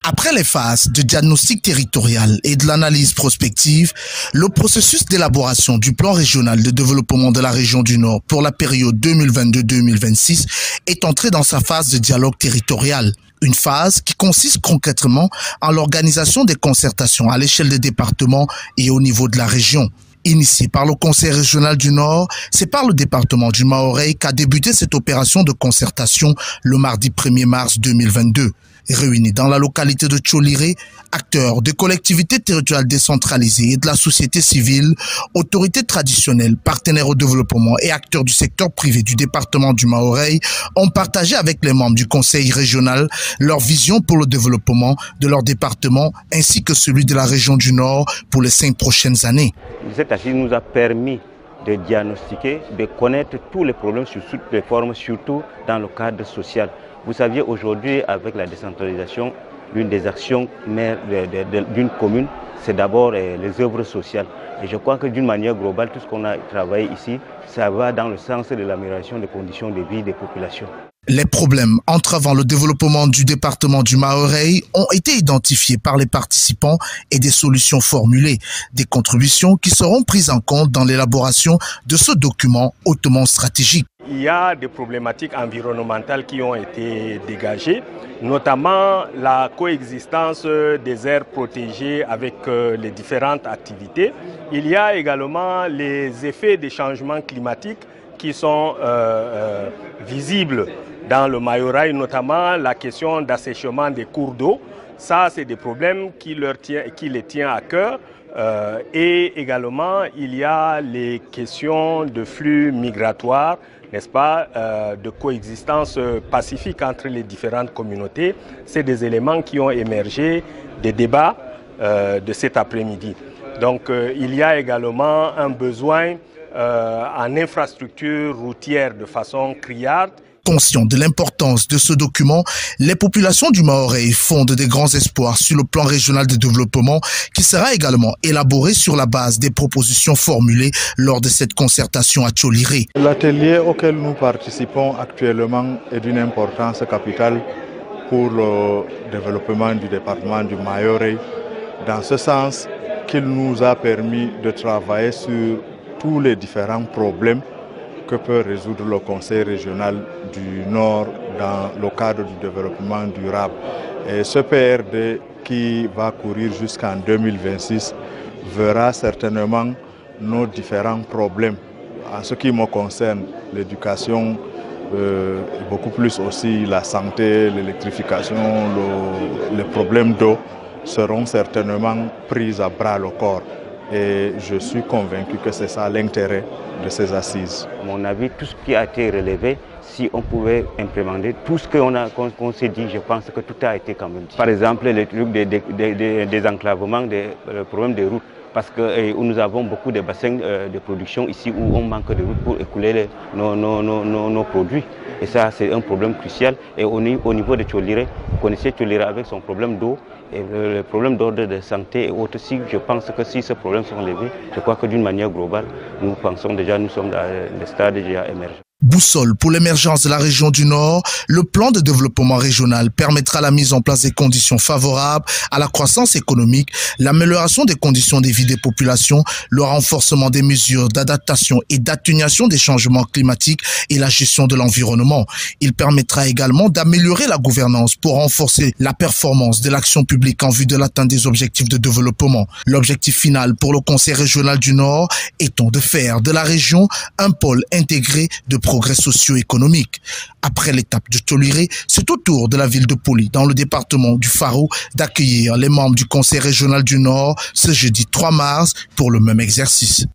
Après les phases de diagnostic territorial et de l'analyse prospective, le processus d'élaboration du plan régional de développement de la région du Nord pour la période 2022-2026 est entré dans sa phase de dialogue territorial. Une phase qui consiste concrètement en l'organisation des concertations à l'échelle des départements et au niveau de la région. Initié par le Conseil régional du Nord, c'est par le département du Mahorais qu'a débuté cette opération de concertation le mardi 1er mars 2022. Réunis dans la localité de Tcholiré, acteurs de collectivités territoriales décentralisées et de la société civile, autorités traditionnelles, partenaires au développement et acteurs du secteur privé du département du Mahorais ont partagé avec les membres du Conseil régional leur vision pour le développement de leur département ainsi que celui de la région du Nord pour les 5 prochaines années. Cette assise nous a permis de diagnostiquer, de connaître tous les problèmes sous toutes les formes, surtout dans le cadre social. Vous saviez, aujourd'hui, avec la décentralisation, l'une des actions d'une commune, c'est d'abord les œuvres sociales. Et je crois que d'une manière globale, tout ce qu'on a travaillé ici, ça va dans le sens de l'amélioration des conditions de vie des populations. Les problèmes entravant le développement du département du Mahorais ont été identifiés par les participants et des solutions formulées, des contributions qui seront prises en compte dans l'élaboration de ce document hautement stratégique. Il y a des problématiques environnementales qui ont été dégagées, notamment la coexistence des aires protégées avec les différentes activités. Il y a également les effets des changements climatiques qui sont visibles dans le Mahorais, notamment la question d'assèchement des cours d'eau. Ça, c'est des problèmes qui les tient à cœur. Et également, il y a les questions de flux migratoires, n'est-ce pas, de coexistence pacifique entre les différentes communautés. C'est des éléments qui ont émergé des débats de cet après-midi. Donc, il y a également un besoin en infrastructure routière de façon criarde. Conscients de l'importance de ce document, les populations du Mahorais fondent des grands espoirs sur le plan régional de développement qui sera également élaboré sur la base des propositions formulées lors de cette concertation à Tcholiré. L'atelier auquel nous participons actuellement est d'une importance capitale pour le développement du département du Mahorais, dans ce sens qu'il nous a permis de travailler sur tous les différents problèmes que peut résoudre le Conseil régional du Nord dans le cadre du développement durable. Et ce PRD qui va courir jusqu'en 2026 verra certainement nos différents problèmes. En ce qui me concerne, l'éducation, beaucoup plus aussi la santé, l'électrification, les problèmes d'eau seront certainement pris à bras le corps. Et je suis convaincu que c'est ça l'intérêt de ces assises. À mon avis, tout ce qui a été relevé, si on pouvait implémenter tout ce qu'on s'est dit, je pense que tout a été quand même dit. Par exemple, les trucs des enclavements, le problème des routes. Parce que nous avons beaucoup de bassins de production ici où on manque de routes pour écouler nos produits. Et ça, c'est un problème crucial. Et au niveau de Tcholiré, vous connaissez Tcholiré avec son problème d'eau et le problème d'ordre de santé et autres. Je pense que si ces problèmes sont levés, je crois que d'une manière globale, nous pensons déjà, nous sommes dans des stades déjà émergents. Boussole pour l'émergence de la région du Nord, le plan de développement régional permettra la mise en place des conditions favorables à la croissance économique, l'amélioration des conditions de vie des populations, le renforcement des mesures d'adaptation et d'atténuation des changements climatiques et la gestion de l'environnement. Il permettra également d'améliorer la gouvernance pour renforcer la performance de l'action publique en vue de l'atteinte des objectifs de développement. L'objectif final pour le Conseil régional du Nord étant de faire de la région un pôle intégré de progrès socio-économique. Après l'étape de Tcholiré, c'est au tour de la ville de Poli, dans le département du Faro, d'accueillir les membres du Conseil régional du Nord ce jeudi 3 mars pour le même exercice.